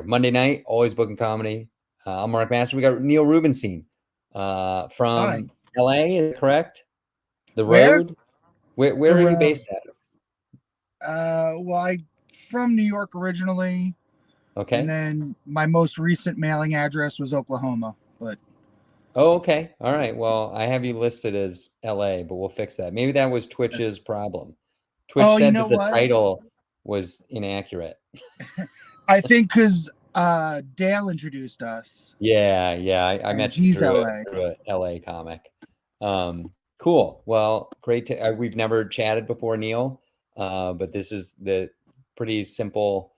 Monday night, Always Booking Comedy. I'm Mark Master. We got Neil Rubenstein Hi. from LA, is that correct? The Where? Road? Where The are you road. based at? I from New York originally, and Okay. then my most recent mailing address was Oklahoma. But Oh, okay. All right. Well, I have you listed as LA, but we'll fix that. Maybe that was Twitch's problem. Twitch oh, you said know that the what? title was inaccurate. I think because Dale introduced us, Yeah, yeah. I and met you he's through LA. a LA comic. Cool. Well, great to we've never chatted before, Neil. But this is the pretty simple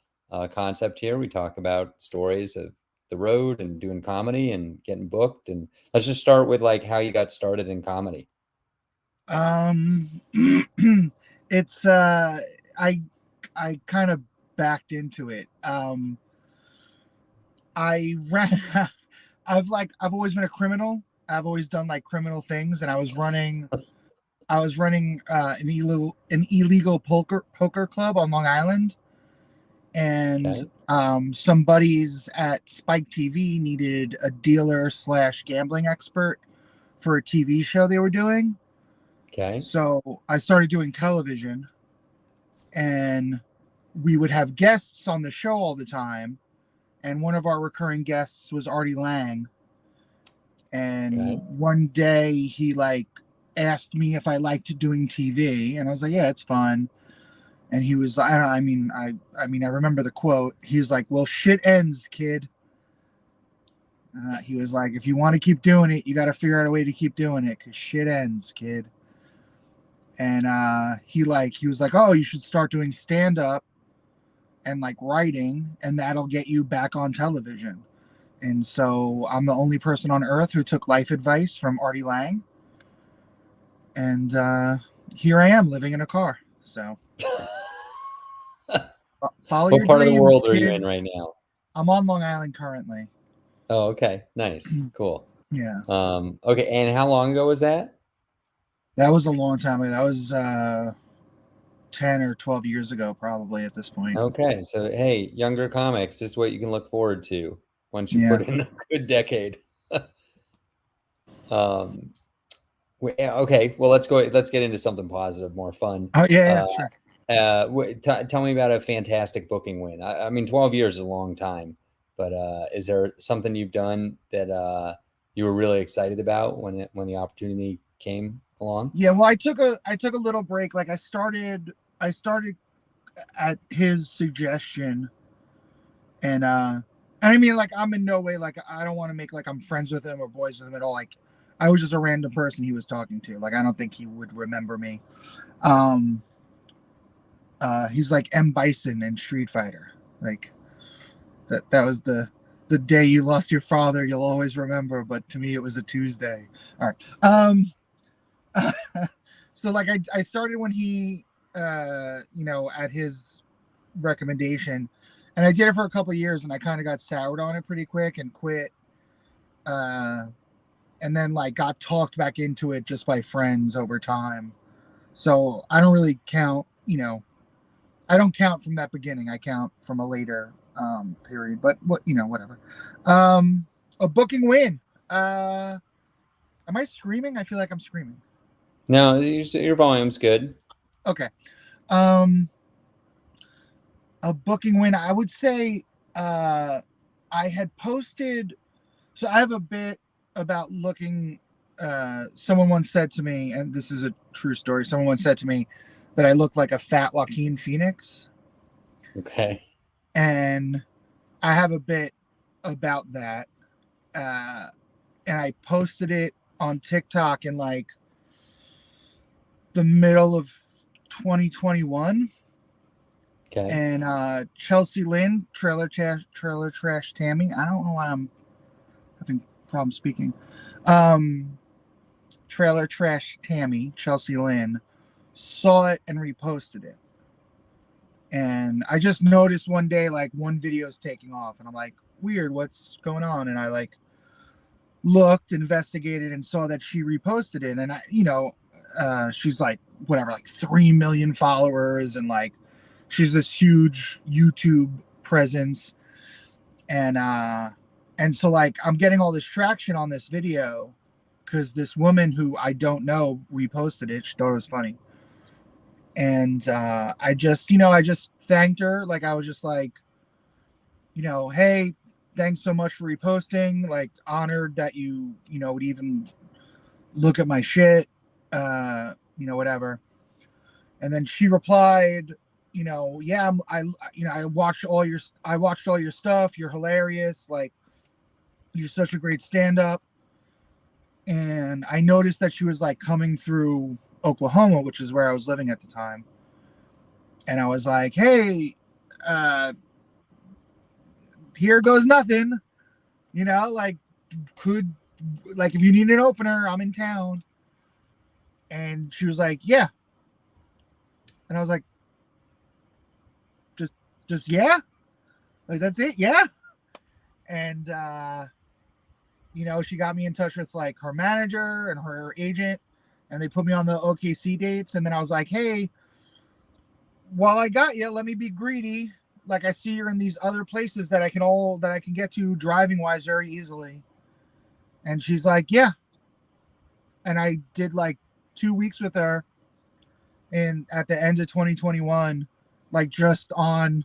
concept here. We talk about stories of the road and doing comedy and getting booked. And let's just start with like how you got started in comedy. Um, it's I I kind of backed into it. I ran. I've always been a criminal. I've always done like criminal things, and I was running an illegal poker club on Long Island, and Okay. some buddies at Spike TV needed a dealer slash gambling expert for a TV show they were doing. Okay. So I started doing television, and we would have guests on the show all the time. And one of our recurring guests was Artie Lang. And Okay. one day he like asked me if I liked doing TV, and I was like, "Yeah, it's fun." And he was, I remember the quote. He was like, "Well, shit ends, kid." He was like, "If you want to keep doing it, you got to figure out a way to keep doing it, cause shit ends, kid." And he was like, "Oh, you should start doing stand up and like writing, and that'll get you back on television." And so I'm the only person on earth who took life advice from Artie Lang, and here I am living in a car. So follow your What part of the dreams, world are you in kids. right now? I'm on Long Island currently. Oh, okay. Nice. Cool. Yeah, Okay. And how long ago was that? that was a long time ago. That was 10 or 12 years ago, probably at this point. Okay, so hey, younger comics, this is what you can look forward to once you Yeah. put in a good decade. Um, yeah, okay, well, let's go. Let's get into something positive, more fun. Oh, yeah, yeah, Uh, sure. tell me about a fantastic booking win. I mean, 12 years is a long time, but is there something you've done that you were really excited about when the opportunity came along? Yeah, well, I took a little break. Like I started at his suggestion, and I mean, like, I'm in no way like I don't want to make like I'm friends with him or boys with him at all. Like I was just a random person he was talking to. Like I don't think he would remember me. Um he's like M Bison in Street Fighter. Like that was the day you lost your father, you'll always remember, but to me it was a Tuesday. All right. So like I started when he at his recommendation, and I did it for a couple of years, and I kind of got soured on it pretty quick and quit. Uh, and then like got talked back into it just by friends over time. So I don't really count. I don't count from that beginning. I count from a later period. But whatever. A booking win. Am I screaming? I feel like I'm screaming. No, your volume's good. Okay. Um, a booking win. I would say I had posted. So I have a bit about looking. Someone once said to me, and this is a true story. Someone once said to me that I looked like a fat Joaquin Phoenix, Okay. and I have a bit about that. Uh, and I posted it on TikTok in like the middle of 2021. Okay. And Chelsea Lynn, trailer trash Tammy. I don't know why I'm having problems speaking. Um, Trailer Trash Tammy, Chelsea Lynn, saw it and reposted it. And I just noticed one day, like one video is taking off, and I'm like, weird, what's going on? And I like looked, investigated, and saw that she reposted it. And she's like whatever, like 3 million followers, and like she's this huge YouTube presence. and so like I'm getting all this traction on this video because this woman who I don't know reposted it. She thought it was funny, and I just thanked her. Like I was just like, hey, thanks so much for reposting. Like honored that you would even look at my shit, whatever. And then she replied, yeah, I watched all your stuff. You're hilarious. Like you're such a great stand-up. And I noticed that she was like coming through Oklahoma, which is where I was living at the time. And I was like, hey, here goes nothing, like if you need an opener, I'm in town. And she was like, yeah. And I was like, just yeah, like that's it, yeah. And she got me in touch with like her manager and her agent, and they put me on the OKC dates. And then I was like, hey, while I got you, let me be greedy. Like I see you're in these other places that I can get to driving wise very easily. And she's like, yeah. And I did like 2 weeks with her, and at the end of 2021, just out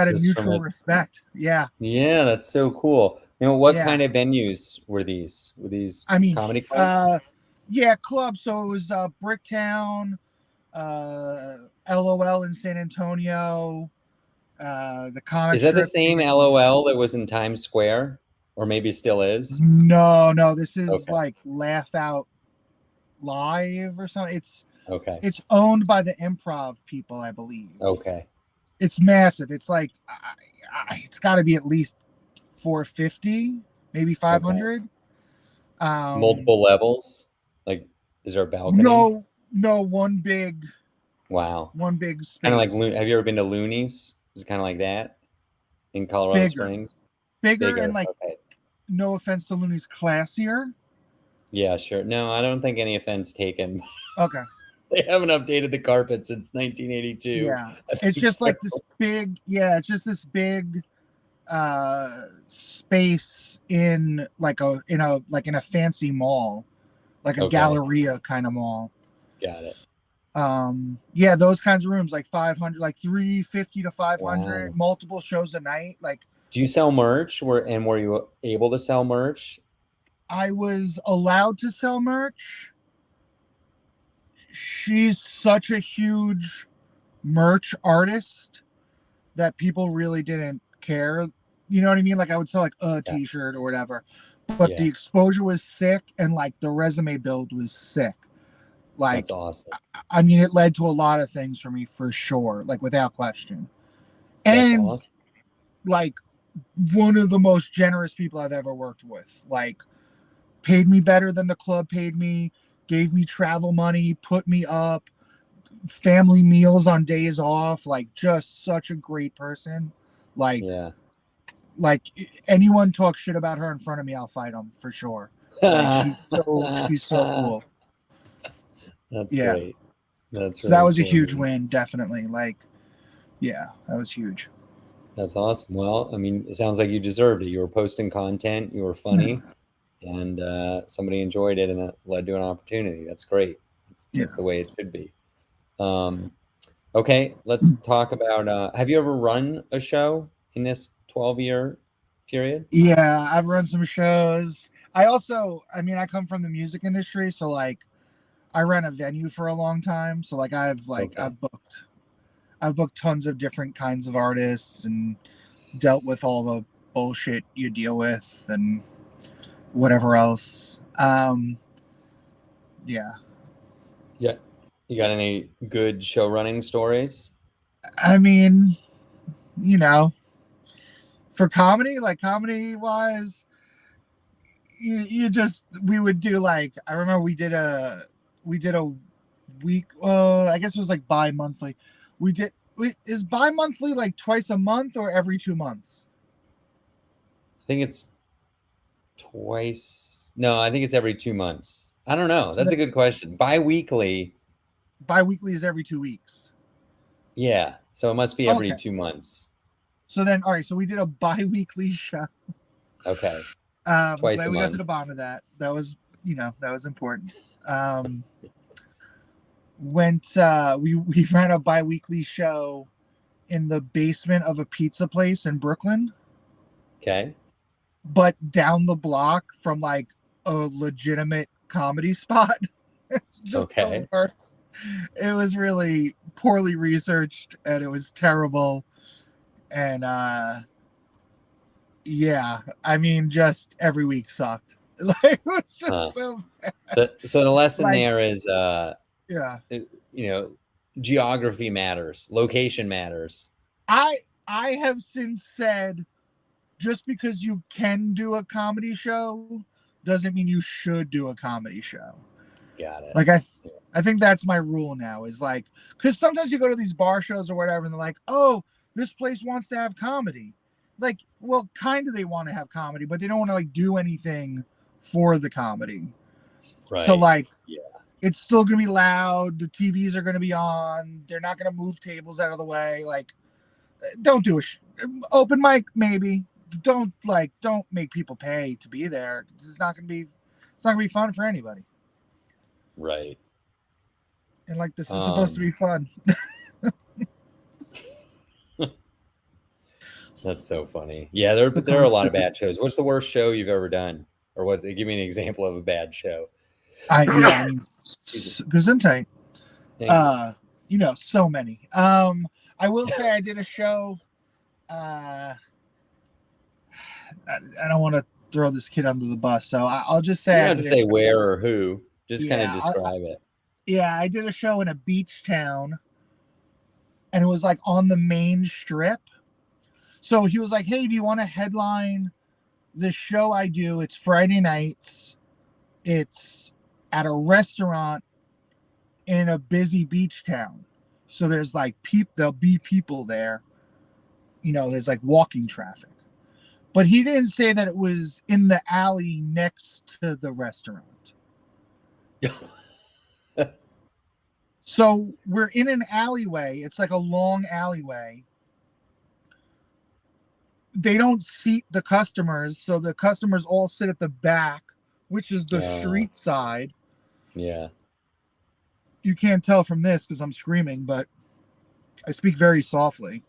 of mutual respect. Yeah. Yeah, that's so cool. What Yeah. kind of venues were these? Were these I mean, comedy clubs? Yeah, clubs. So it was Bricktown, LOL in San Antonio, the comic Is that the strip. same LOL that was in Times Square? Or maybe still is? No, this is Okay. like Laugh Out Live or something. Okay. It's owned by the Improv people, I believe. Okay. It's massive. It's like it's got to be at least 450, maybe 500. Okay. Multiple levels? Like, is there a balcony? No, one big. Wow. One big space. Kind of like, have you ever been to Looney's? Is it kind of like that in Colorado Springs? Bigger and like, okay. No offense to Looney's, classier. Yeah, sure. No, I don't think any offense taken. Okay. They haven't updated the carpet since 1982. Yeah, it's just like this big. Yeah, it's just this big space in a fancy mall, like a Galleria kind of mall. Got it. Yeah, those kinds of rooms, like 500, like 350 to 500, wow. Multiple shows a night. Like, do you sell merch? Were you able to sell merch? I was allowed to sell merch. She's such a huge merch artist that people really didn't care. You know what I mean? Like I would sell like a t-shirt or whatever, but the exposure was sick, and like the resume build was sick. Like, that's awesome. I mean, it led to a lot of things for me for sure, like without question. That's and awesome. Like one of the most generous people I've ever worked with. Like paid me better than the club paid me, gave me travel money, put me up, family meals on days off. Like just such a great person. Like, like anyone talks shit about her in front of me, I'll fight them for sure. Like she's so cool. That's great. That's so really that was cool, a huge win, definitely. Like, yeah, that was huge. That's awesome. Well, I mean, it sounds like you deserved it. You were posting content, you were funny, and somebody enjoyed it, and it led to an opportunity. That's great. That's the way it should be. Okay, let's talk about, have you ever run a show in this 12-year period? Yeah, I've run some shows. I come from the music industry, so like I ran a venue for a long time. So like I've booked tons of different kinds of artists and dealt with all the bullshit you deal with and whatever else. Yeah. You got any good show running stories? I mean, for comedy wise, we would do like, I remember we did a week, I guess it was like bi-monthly. Is bi-monthly like twice a month or every 2 months? I think it's twice. No, I think it's every 2 months. I don't know. That's a good question. Bi-weekly is every 2 weeks. Yeah. So it must be every 2 months. So then, all right, so we did a bi-weekly show. Okay. I'm Twice glad a we got to month. the bottom of that. That was, that was important. Um, we ran a bi-weekly show in the basement of a pizza place in Brooklyn, Okay. but down the block from like a legitimate comedy spot. It's just the Okay. worst. It was really poorly researched and it was terrible. And yeah, I mean, just every week sucked. Like, it was Huh. just so So the lesson like, there is, yeah. you know, geography matters, location matters. I I have since said just because you can do a comedy show doesn't mean you should do a comedy show. Got it. Like I think that's my rule now is like because sometimes you go to these bar shows or whatever and they're like, oh, this place wants to have comedy. Like, well, kind of they want to have comedy, but they don't want to like do anything for the comedy. So Right. like Yeah. it's still gonna be loud, the TVs are gonna be on, they're not gonna move tables out of the way. Like, don't do open mic, maybe. Don't make people pay to be there. It's not gonna be fun for anybody. Right. And like this is supposed to Um, be fun. that's so funny. Yeah, there are a lot of bad shows. What's the worst show you've ever done? Or what? Give me an example of a bad show. I mean, Excuse me. Gesundheit. Thank you. So many. I will say I did a show. Uh, I don't want to throw this kid under the bus, so I'll just You say don't I have to did a say show. where or who. Just kind of Yeah, describe it. I did a show in a beach town, and it was like on the main strip. So he was like, "Hey, do you want to headline the show I do? It's Friday nights. It's at a restaurant in a busy beach town. So there's like there'll be people there. There's like walking traffic. But he didn't say that it was in the alley next to the restaurant. So we're in an alleyway. It's like a long alleyway. They don't seat the customers, so the customers all sit at the back, which is the street side. Yeah. You can't tell from this because I'm screaming, but I speak very softly.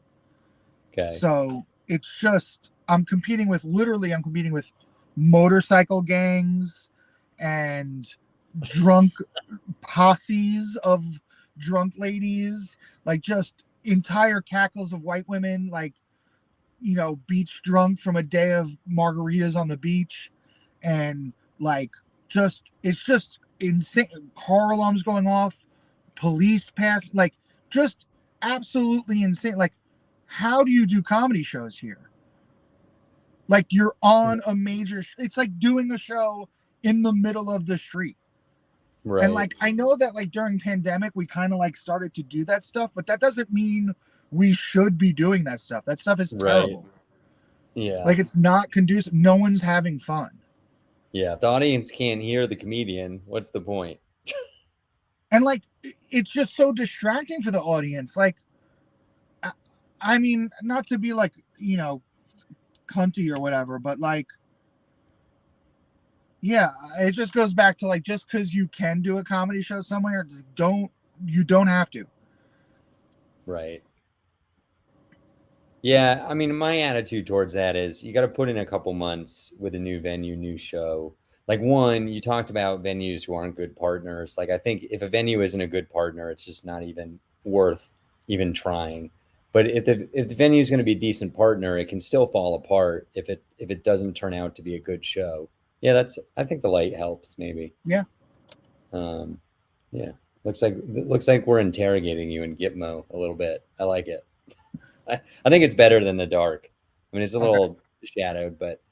Okay. So it's just I'm competing with motorcycle gangs and drunk posses of drunk ladies, like just entire cackles of white women, like beach drunk from a day of margaritas on the beach, and like it's just insane. Car alarms going off, police pass, like just absolutely insane. Like, how do you do comedy shows here? Like you're on a major. It's like doing a show in the middle of the street. Right. And like I know that like during pandemic we kind of like started to do that stuff, but that doesn't mean we should be doing that stuff. That stuff is terrible. Yeah. Like it's not conducive. No one's having fun. Yeah. If the audience can't hear the comedian, what's the point? And like it's just so distracting for the audience. Like I mean, not to be like, cunty or whatever, but like yeah, it just goes back to like just because you can do a comedy show somewhere, you don't have to. Right. Yeah, I mean, my attitude towards that is you got to put in a couple months with a new venue, new show. Like one, you talked about venues who aren't good partners. Like I think if a venue isn't a good partner, it's just not even worth even trying. But if the venue is going to be a decent partner, it can still fall apart if it doesn't turn out to be a good show. Yeah, I think the light helps maybe. Yeah. Um, yeah. Looks like we're interrogating you in Gitmo a little bit. I like it. I think it's better than the dark. I mean, it's a Okay. little shadowed, but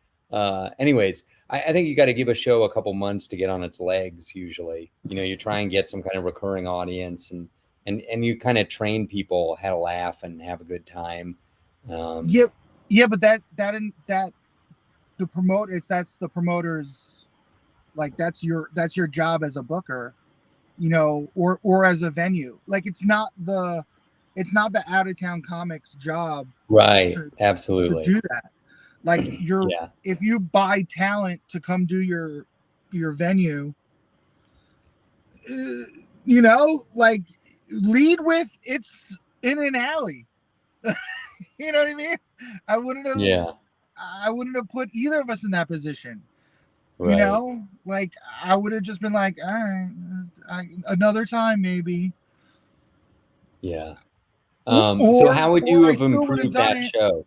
anyways, I think you got to give a show a couple months to get on its legs. Usually, you try and get some kind of recurring audience, and you kind of train people how to laugh and have a good time. Yep. Yeah, but that the that's the promoter's, like that's your job as a booker, or as a venue. Like it's not it's not the out of town comics job Right. to Absolutely. do that. Like Yeah. if you buy talent to come do your venue, you know, like lead with it's in an alley. You know what I mean? I wouldn't have Yeah. I wouldn't have put either of us in that position. You Right. know, like I would have just been like, all right, another time maybe. Yeah. Or So how would you I have still would have improved done that it. show?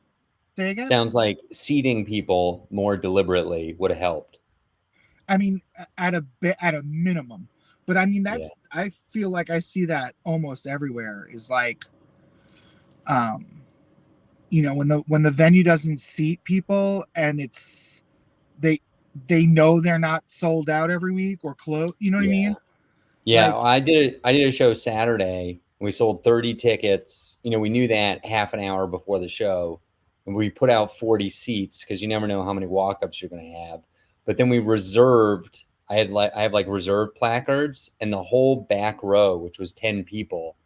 Say again. Sounds like seating people more deliberately would have helped. I mean, at a minimum. But I mean, Yeah. I feel like I see that almost everywhere. Is like, um, you know, when the venue doesn't seat people and it's they they know they're not sold out every week or close. You know what I Yeah. mean? Yeah. Like, I did a show Saturday. We sold 30 tickets. We knew that half an hour before the show. And we put out 40 seats because you never know how many walk-ups you're going to have. But then we reserved, I have like reserved placards, and the whole back row, which was 10 people,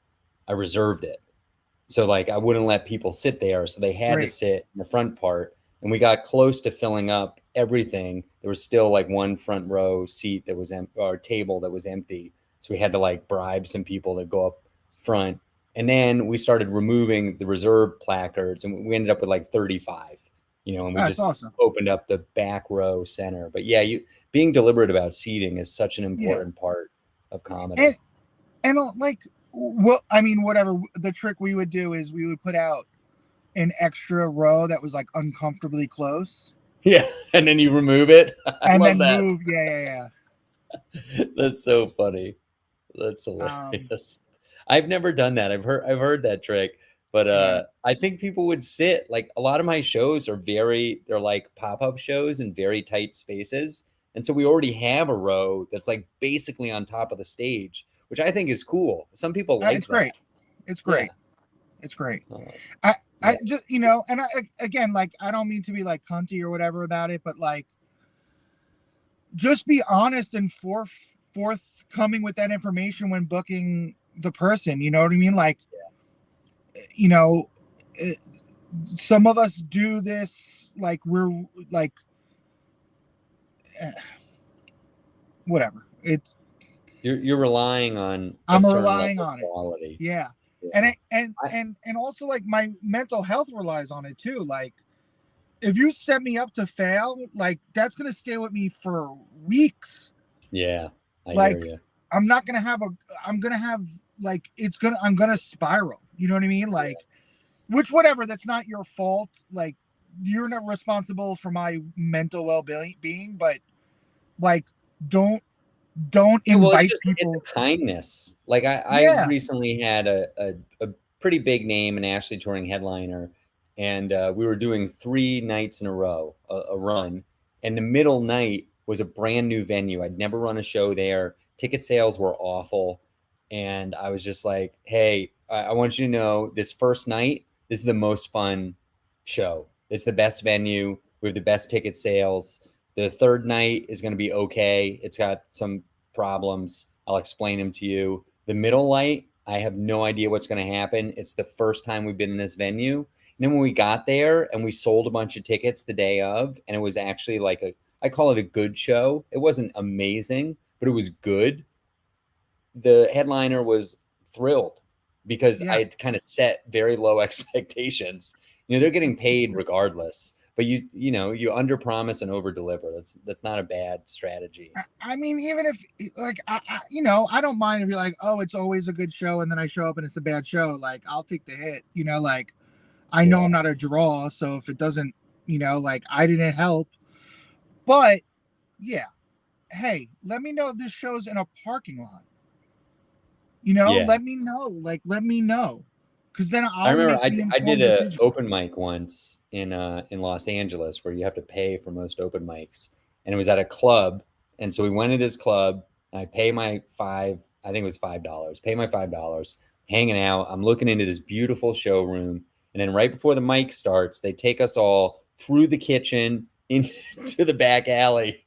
I reserved it. So like I wouldn't let people sit there, so they had to great. sit in the front part. And we got close to filling up everything. There was still like one front row seat that was or table that was empty. So we had to like bribe some people to go up front. And then we started removing the reserve placards, and we ended up with like 35. And we That's just awesome. opened up the back row center. But yeah, you being deliberate about seating is such an Yeah, important part of and comedy. like, well, I mean, whatever. The trick we would do is we would put out an extra row that was like uncomfortably close, Yeah, and then you remove it. I and love then that. move. Yeah. That's so funny. That's Um, hilarious. I've never done that. I've heard that trick, but yeah, I think people would sit like a lot of my shows they're like pop-up shows in very tight spaces. And so we already have a row that's like basically on top of the stage, which I think is cool. Some people it's like that. great. It's Yeah. great. It's great. Uh, I yeah. I just, you know, and again, like, I don't mean to be like cunty or whatever about it, but like, just be honest and forthcoming with that information when booking the person. You know what I mean? Like, you know, it, some of us do this like we're like, eh, whatever. It's You're relying on a I'm certain level relying of on it. quality. Yeah. And Yeah. it, and also like my mental health relies on it too. Like, if you set me up to fail, like that's gonna stay with me for weeks. Yeah. I hear Like, you. I'm not gonna have a I'm gonna have like I'm gonna spiral. You know what I mean? Like, which, whatever, that's not your fault. Like, you're not responsible for my mental well-being, but like, don't Yeah, well, invite it's people. a kindness. Like I Yeah. recently had a pretty big name, an Ashley touring headliner, and we were doing 3 nights in a row, a run, and the middle night was a brand new venue. I'd never run a show there. Ticket sales were awful, and I was just like, "Hey, I want you to know, this first night, this is the most fun show. It's the best venue. We have the best ticket sales. The third night is going to be okay. It's got some problems. I'll explain them to you. The middle light, I have no idea what's going to happen. It's the first time we've been in this venue. And then when we got there and we sold a bunch of tickets the day of, and it was actually like I call it a good show. It wasn't amazing, but it was good. The headliner was thrilled because I Yeah. had kind of set very low expectations. They're getting paid regardless, but you under promise and over deliver. That's not a bad strategy. I mean, even if like I don't mind if you're like, oh, it's always a good show, and then I show up and it's a bad show. Like, I'll take the hit. Like, I know I'm Yeah. not a draw, so if it doesn't, like, I didn't help. But yeah, hey, let me know if this show's in a parking lot. Yeah. Let me know. Like, let me know, because then I I'll remember make I, the I did informed a decision. open mic once in Los Angeles where you have to pay for most open mics, and it was at a club. And so we went to this club, and I pay my I think it was $5, pay my $5, hanging out. I'm looking into this beautiful showroom, and then right before the mic starts, they take us all through the kitchen into the back alley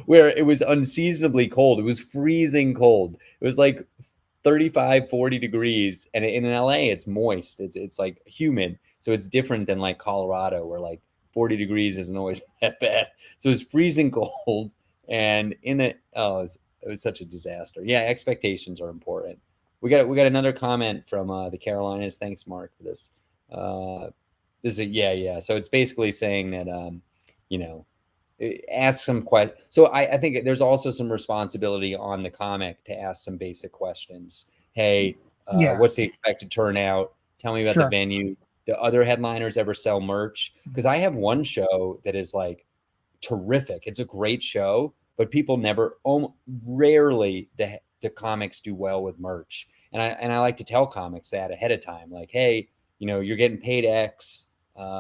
where it was unseasonably cold. It was freezing cold. It was like 35, 40 degrees. And in LA, it's moist. It's like humid. So it's different than like Colorado, where like 40 degrees isn't always that bad. So it's freezing cold. And it was such a disaster. Yeah, expectations are important. We got another comment from the Carolinas. Thanks, Mark, for this. This is yeah. So it's basically saying that you know, ask some questions. So I think there's also some responsibility on the comic to ask some basic questions. Hey, Yeah, what's the expected turnout? Tell me about the sure. venue. Do other headliners ever sell merch? Because I have one show that is like terrific. It's a great show, but people never, rarely the comics do well with merch. And I like to tell comics that ahead of time, like, hey, you're getting paid X.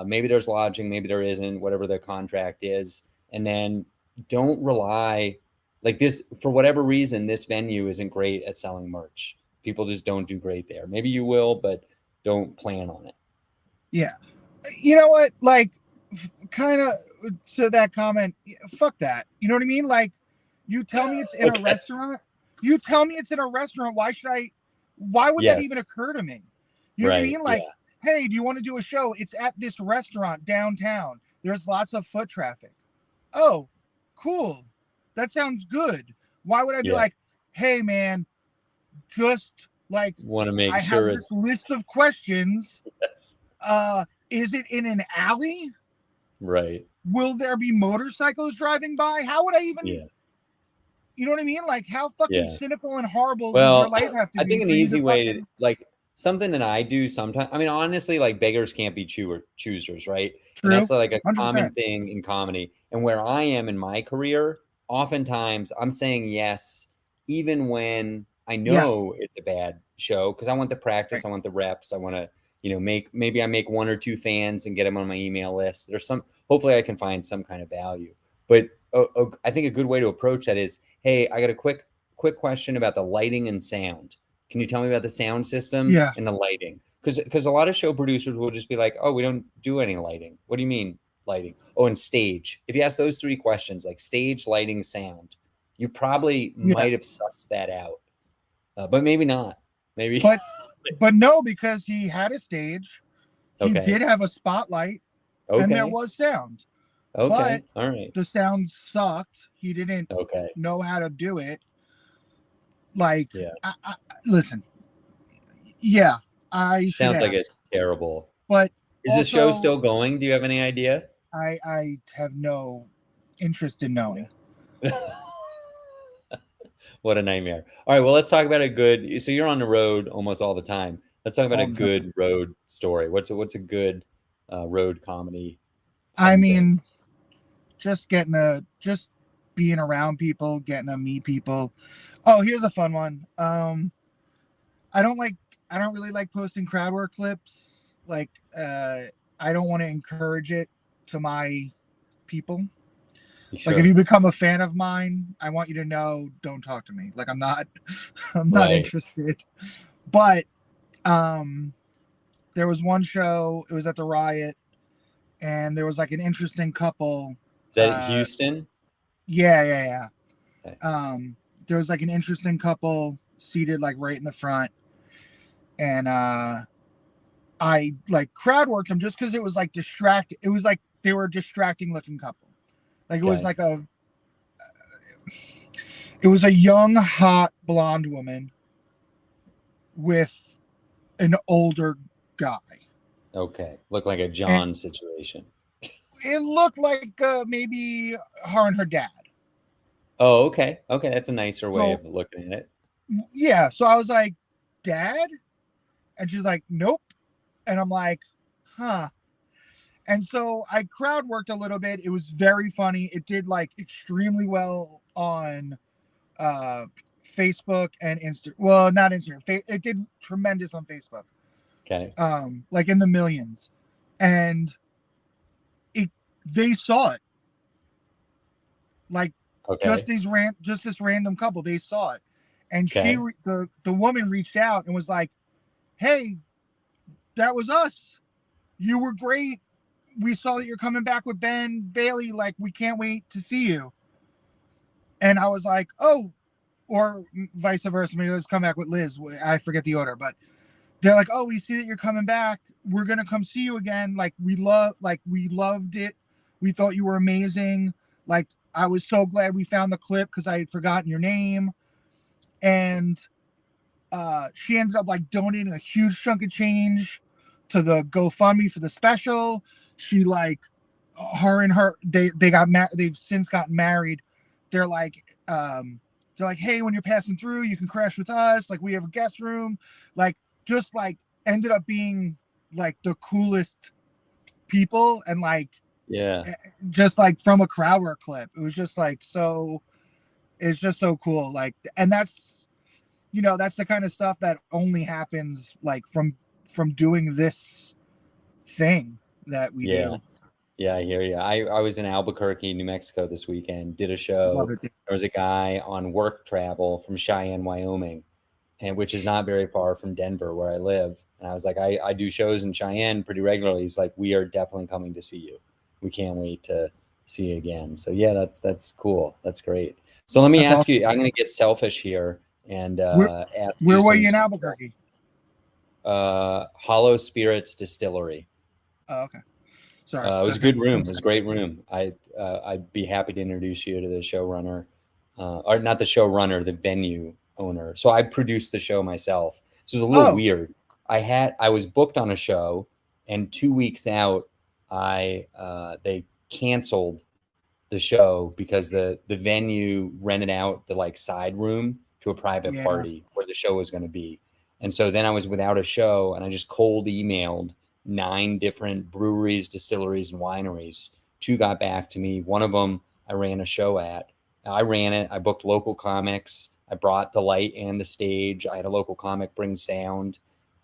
Maybe there's lodging, maybe there isn't, whatever the contract is. And then don't rely like this for whatever reason. This venue isn't great at selling merch. People just don't do great there. Maybe you will, but don't plan on it. Yeah. You know what? Like, kind of to that comment, fuck that. You know what I mean? Like, you tell me it's in a Okay. restaurant. You tell me it's in a restaurant. Why would that even Yes. occur to me? You know what I Right. mean? Like, Yeah. hey, do you want to do a show? It's at this restaurant downtown. There's lots of foot traffic. Oh, cool. That sounds good. Why would I be Yeah. like, hey, man, just like, Want to make I have sure this it's list of questions. yes. Is it in an alley? Right. Will there be motorcycles driving by? How would I even, Yeah. you know what I mean? Like, how fucking Yeah. cynical and horrible does your Well, life have to I be think an for you to easy way to fucking like something that I do sometimes. I mean, honestly, like beggars can't be choosers, right? And true? that's like a common 100%. thing in comedy. And where I am in my career, oftentimes I'm saying yes, even when I Yeah. know it's a bad show, because I want the practice, Right. I want the reps, I want to, maybe I make one or two fans and get them on my email list. Hopefully I can find some kind of value. But I think a good way to approach that is, hey, I got a quick question about the lighting and sound. Can you tell me about the sound system Yeah. and the lighting? Because a lot of show producers will just be like, oh, we don't do any lighting. What do you mean lighting? Oh, and stage. If you ask those three questions, like stage, lighting, sound, you probably Yeah. might have sussed that out, but maybe not. Maybe But no, because he had a stage, he okay, did have a spotlight, and there okay, was sound, but okay, all right, the sound sucked. He didn't okay, know how to do it. Like, yeah. listen, yeah, I should Sounds like a ask, terrible. but Is the show also still going? Do you have any idea? I have no interest in knowing. What a nightmare. All right, well, let's talk about a good. So you're on the road almost all the time. Let's talk about a All the time. good road story. What's a good road comedy I fun thing? mean, just being around people, getting to meet people. Oh, here's a fun one. I don't like I don't really like posting crowd work clips. Like, I don't want to encourage it to my people. Like, if you Sure. become a fan of mine, I want you to know, don't talk to me. Like, I'm not I'm not Right. interested. But um there was one show, it was at the Riot, and there was like an interesting couple. Is that Uh Houston? yeah. Okay. There was like an interesting couple seated like right in the front, and I like crowd worked them just because it was like distract. It was like they were a distracting looking couple. Like, Okay. it was a young hot blonde woman with an older guy, Okay. Look like a and John situation. it looked like maybe her and her dad. Oh, okay. Okay, that's a nicer way So of looking at it. yeah, so I was like, dad, and she's like, nope, and I'm like, huh. And so I crowd worked a little bit. It was very funny. It did like extremely well on uh Facebook and Insta. Well, not Instagram. It did tremendous on Facebook. Okay. Like in the millions. And it they saw it. Like, Okay. just this random couple, they saw it. And Okay. the woman reached out and was like, "Hey, that was us. You were great. We saw that you're coming back with Ben Bailey. Like, we can't wait to see you." And I was like, "Oh, or vice versa. Maybe let's come back with Liz. I forget the order, but they're like, "Oh, we see that you're coming back. We're gonna come see you again. Like we loved it. We thought you were amazing. Like I was so glad we found the clip because I had forgotten your name." And she ended up like donating a huge chunk of change to the GoFundMe for the special. She like her and her they got they've since gotten married. They're like hey, when you're passing through you can crash with us, like we have a guest room, like just like ended up being like the coolest people. And like Yeah. just like from a crowd work clip, it was just like so it's just so cool. Like, and that's that's the kind of stuff that only happens like from doing this thing that we Yeah. do. Yeah, I hear you. I was in Albuquerque, New Mexico this weekend, did a Love show. it. There was a guy on work travel from Cheyenne, Wyoming, and which is not very far from Denver where I live. And I was like, I do shows in Cheyenne pretty regularly. He's like, we are definitely coming to see you. We can't wait to see you again. So yeah, that's cool. That's great. So let me That's ask awesome. you, I'm gonna get selfish here and Where, ask you where were you in some Albuquerque? Hollow Spirits Distillery. Oh, okay. Sorry. It was a Okay. good room. It was a great room. I'd be happy to introduce you to the showrunner, or not the showrunner, the venue owner. So I produced the show myself. So it was a little Oh, weird. I was booked on a show, and 2 weeks out, they canceled the show because the venue rented out the like side room to a private yeah. party where the show was going to be. And so then I was without a show, and I just cold emailed 9 different breweries, distilleries, and wineries. 2 got back to me. One of them I ran a show at. I ran it. I booked local comics. I brought the light and the stage. I had a local comic bring sound,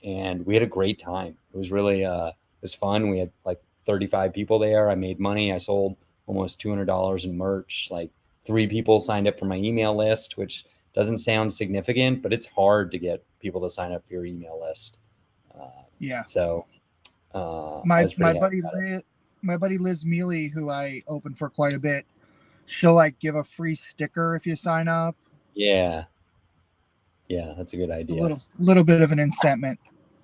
and we had a great time. It was really it was fun. We had like 35 people there. I made money. I sold almost $200 in merch. Like 3 people signed up for my email list, which doesn't sound significant, but it's hard to get people to sign up for your email list. Yeah. So I My was pretty happy about it. My buddy Liz Mealy, who I opened for quite a bit, she'll like give a free sticker if you sign up. Yeah, yeah, that's a good A idea. little bit of an incentive.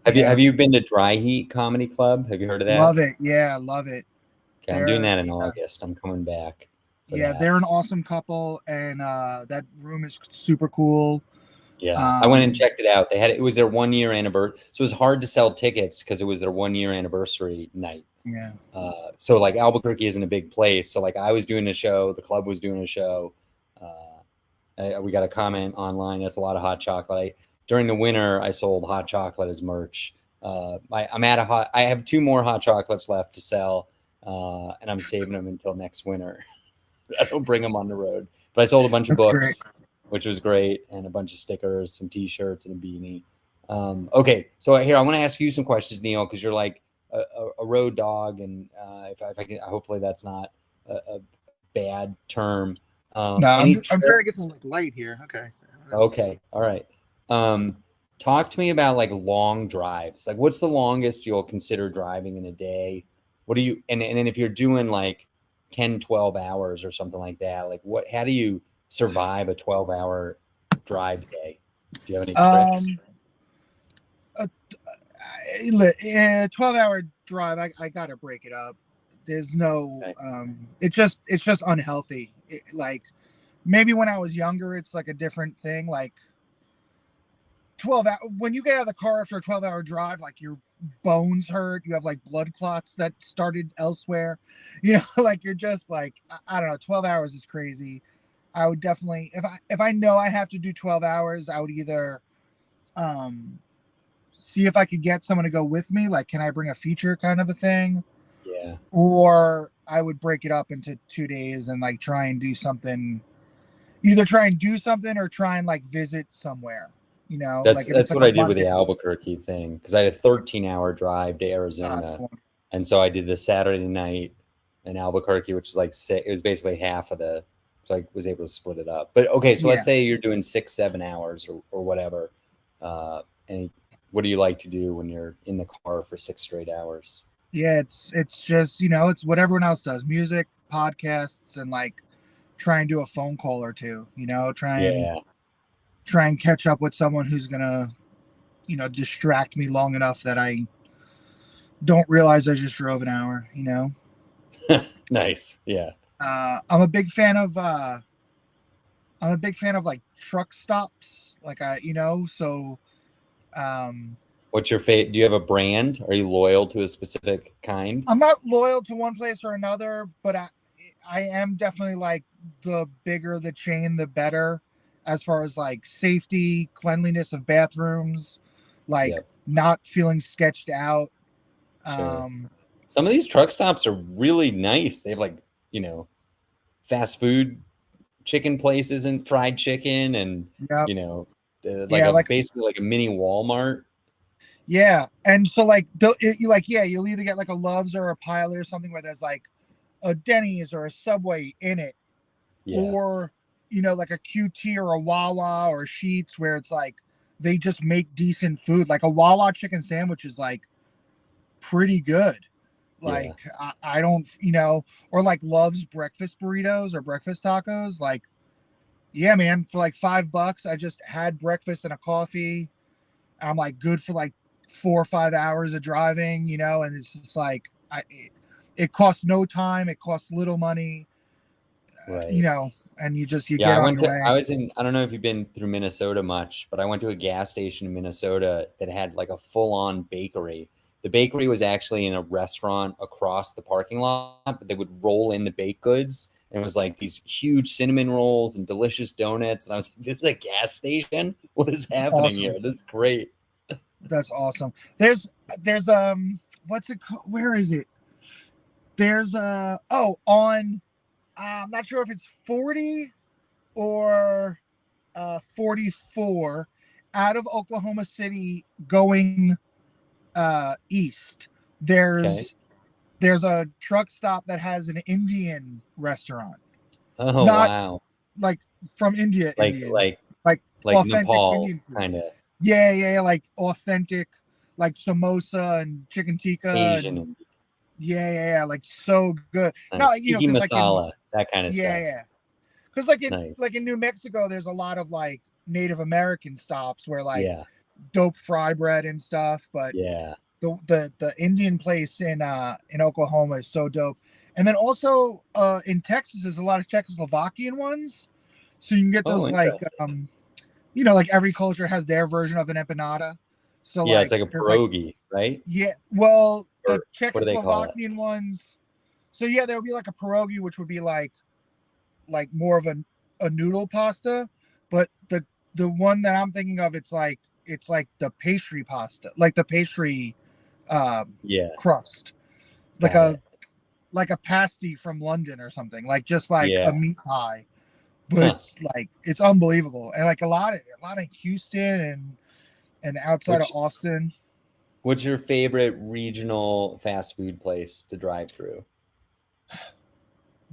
Have you Yeah. have you been to Dry Heat Comedy Club? Have you heard of that? Love it. Yeah, love it. Okay, I'm doing They're that in August. I'm coming back for yeah, that. they're an awesome couple, and that room is super cool. Yeah, I went and Um, checked it out. It was their 1 year anniversary, so it was hard to sell tickets because it was their 1 year anniversary night. yeah, So like Albuquerque isn't a big place. So like I was doing a show, the club was doing a show. We got a comment online. That's a lot of hot chocolate. During the winter, I sold hot chocolate as merch. I have 2 more hot chocolates left to sell, and I'm saving them until next winter. I don't bring them on the road, but I sold a bunch of that's great. books, which was great, and a bunch of stickers, some T-shirts, and a beanie. Okay, so here I want to ask you some questions, Neil, because you're like a road dog, and if I can, hopefully that's not a bad term. No, Any I'm trying to get trips? some like light here. Okay. Okay, all right. Talk to me about like long drives. Like, what's the longest you'll consider driving in a day? What do you and then if you're doing like 10, 12 hours or something like that, like how do you survive a 12-hour drive day? Do you have any tricks? Um, a, 12-hour drive. I gotta break it up. There's no Okay. it's just unhealthy. Like maybe when I was younger, it's like a different thing. Like 12 hour, when you get out of the car after a 12-hour drive, like your bones hurt, you have like blood clots that started elsewhere, like you're just like I don't know, 12 hours is crazy. I would definitely, if I know I have to do 12 hours, I would either um see if I could get someone to go with me, like can I bring a feature kind of a thing, Yeah. or I would break it up into 2 days and like try and do something, either try and do something or try and like visit somewhere, That's like if it's that's like what a I did with Monday. the Albuquerque thing because I had a 13-hour drive to That's Arizona, cool. and so I did the Saturday night in Albuquerque, which was like it was basically half of the, so I was able to split it up. But okay, so Yeah. let's say you're doing 6, 7 hours or whatever. And what do you like to do when you're in the car for 6 straight hours? Yeah, it's just, it's what everyone else does. Music, podcasts, and like try and do a phone call or two, try and Yeah, try and catch up with someone who's gonna, distract me long enough that I don't realize I just drove an hour. Nice. Yeah. I'm a big fan of like truck stops, like so What's your favorite? Do you have a brand? Are you loyal to a specific kind? I'm not loyal to one place or another, but I am definitely like the bigger the chain, the better, as far as like safety, cleanliness of bathrooms, like Yep. not feeling sketched out. Sure. Some of these truck stops are really nice. They have like, fast food chicken places and fried chicken and, Yep. you know, like Yeah, like basically like a mini Walmart. yeah, and so like you'll either get like a Love's or a Pilot or something where there's like a Denny's or a Subway in it, Yeah. or like a QT or a Wawa or Sheets where it's like they just make decent food. Like a Wawa chicken sandwich is like pretty good. Yeah. Like I don't, or like Love's breakfast burritos or breakfast tacos. Like, yeah, man, for like $5, I just had breakfast and a coffee. I'm like good for like 4 or 5 hours of driving, and it's just like it costs no time, it costs little money, Right. and you Yeah, get on your way. I don't know if you've been through Minnesota much, but I went to a gas station in Minnesota that had like a full-on bakery. The bakery was actually in a restaurant across the parking lot, but they would roll in the baked goods. And it was like these huge cinnamon rolls and delicious donuts. And I was like, this is a gas station? What is It's happening awesome. here? This is great. That's awesome. There's what's it called? Where is it? There's on I'm not sure if it's 40 or 44 out of Oklahoma City going east. Okay. There's a truck stop that has an Indian restaurant. Oh, Not wow. like from India, Like, Indian. like, Like like authentic Nepal, Indian food. kind of Yeah, like authentic, like samosa and chicken tikka Asian and and like so good. No, nice. Tiki because like in masala, that kind of stuff. yeah, because like Nice. in New Mexico, there's a lot of like Native American stops where like Yeah. dope fry bread and stuff, but Yeah. the Indian place in Oklahoma is so dope. And then also in Texas, there's a lot of Czechoslovakian ones, so you can get Oh, those like interesting. like every culture has their version of an empanada. So Yeah, it's like like a there's like pierogi, right? yeah, well the Or what do they call it? Czechoslovakian ones. So yeah, there would be like a pierogi, which would be like more of a noodle pasta, but the one that I'm thinking of, it's like the pastry pasta, like the pastry Yeah, crust, like got a it. pasty from London or something, like just like a Yeah. meat pie, but Huh. it's unbelievable, and like a lot of Houston and outside of Which Austin. what's your favorite regional fast food place to drive through?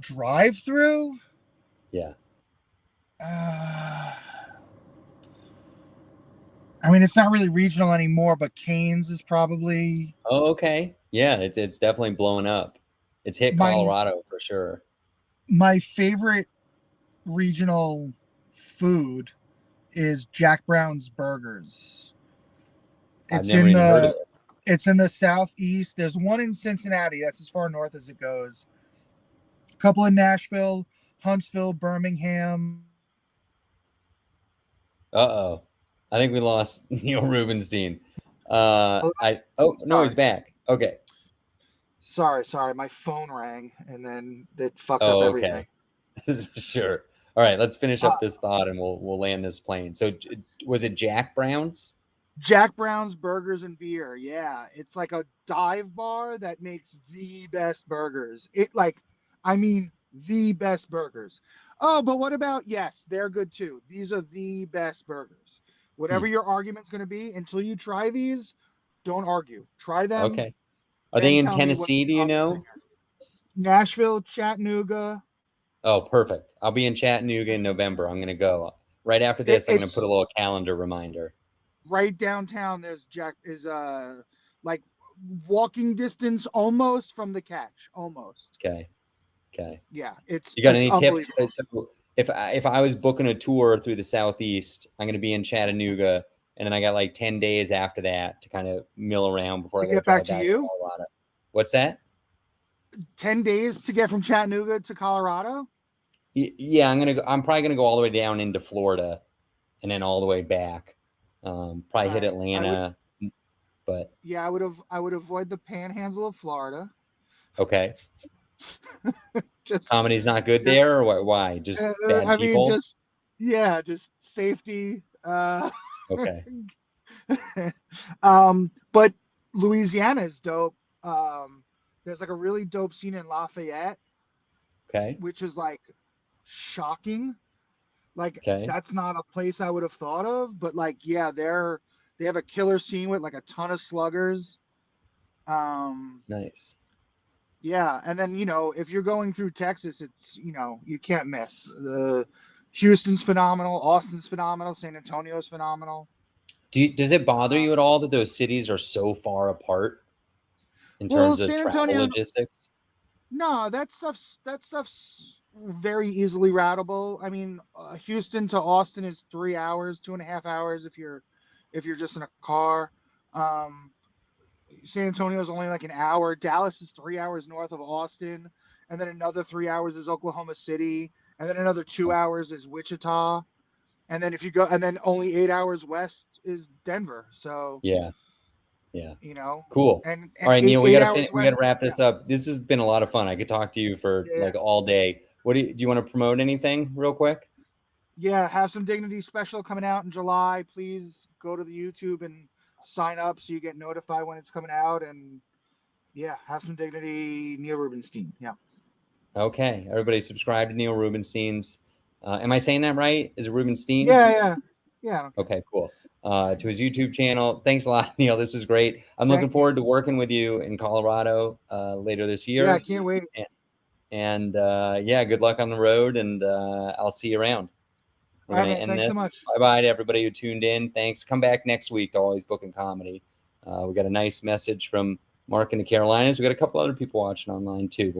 Drive through. Yeah. Uh, I mean, it's not really regional anymore, but Canes is probably Oh, okay. Yeah, it's definitely blowing up. It's hit my Colorado for sure. favorite regional food is Jack Brown's Burgers. I've It's never in even heard of the this. southeast. There's one in Cincinnati. That's as far north as it goes. A couple in Nashville, Huntsville, Birmingham. Uh-oh. I think we lost Neil Rubenstein. Oh, oh no, he's sorry. back. Okay. Sorry. My phone rang and then it fucked up Oh, everything. okay. Sure. All right, let's finish Uh, up this thought and we'll land this plane. So was it Jack Brown's? Jack Brown's Burgers and Beer. Yeah, it's like a dive bar that makes the best burgers. I mean, the best burgers. Oh, but what about, yes, they're good too. These are the best burgers. Hmm. Whatever your argument's going to be, until you try these, don't argue. Try them, Okay. Are they then in tell me what Tennessee, do your you argument know? is. Nashville, Chattanooga. Oh, perfect. I'll be in Chattanooga in November. I'm gonna go. Right after It, this, I'm gonna put it's a little calendar reminder. right downtown. There's like walking distance almost from the catch, almost. Okay. Okay. Yeah, You got it's any tips? unbelievable. So if I was booking a tour through the Southeast, I'm going to be in Chattanooga, and then I got like 10 days after that to kind of mill around before To I got to get back drive to back to you, Colorado. What's that? 10 days to get from Chattanooga to Colorado. Yeah, I'm probably gonna go all the way down into Florida, and then all the way back. Probably hit Right. Atlanta, but Yeah, I would avoid the panhandle of Florida. okay. just Comedy's not good just there, or what? Why? Just bad I mean, people? just yeah, just safety. Okay, But Louisiana is dope. There's like a really dope scene in Lafayette, okay, which is like shocking. Like okay. that's not a place I would have thought of, but like yeah, they have a killer scene with like a ton of sluggers. Um, Nice. yeah, and then if you're going through Texas, it's you can't miss. Houston's phenomenal, Austin's phenomenal, San Antonio's phenomenal. Does it bother Uh, you at all that those cities are so far apart in well, terms of San travel Antonio, logistics? no, that stuff's very easily routable. I mean, Houston to Austin is 3 hours, 2.5 hours if you're just in a car. Um, San Antonio is only like an hour. Dallas is 3 hours north of Austin, and then another 3 hours is Oklahoma City, and then another 2 hours is Wichita, and then if you go, and then only 8 hours west is Denver. So Yeah, yeah. you know, Cool. All and right, eight Neil, eight hours we gotta west. wrap Yeah, this up. This has been a lot of fun. I could talk to you for yeah, like all day. Do you want to promote anything real quick? yeah. Have Some Dignity special coming out in July. Please go to the YouTube and sign up so you get notified when it's coming out. And yeah, Have Some Dignity, Neil Rubenstein. Yeah, Okay, everybody subscribe to Neil Rubenstein's. Am I saying that right? Is it Rubenstein? yeah, yeah, yeah. I don't care. Okay, cool. To his YouTube channel. Thanks a lot, Neil. This was great. I'm looking Thank you. forward to working with you in Colorado later this Yeah, I year. can't wait. And yeah, good luck on the road, and I'll see you around. We're All right, gonna man. end Thanks so this. much. Bye bye to everybody who tuned in. Thanks. Come back next week to Always Bookin Comedy. We got a nice message from Mark in the Carolinas. We got a couple other people watching online too. But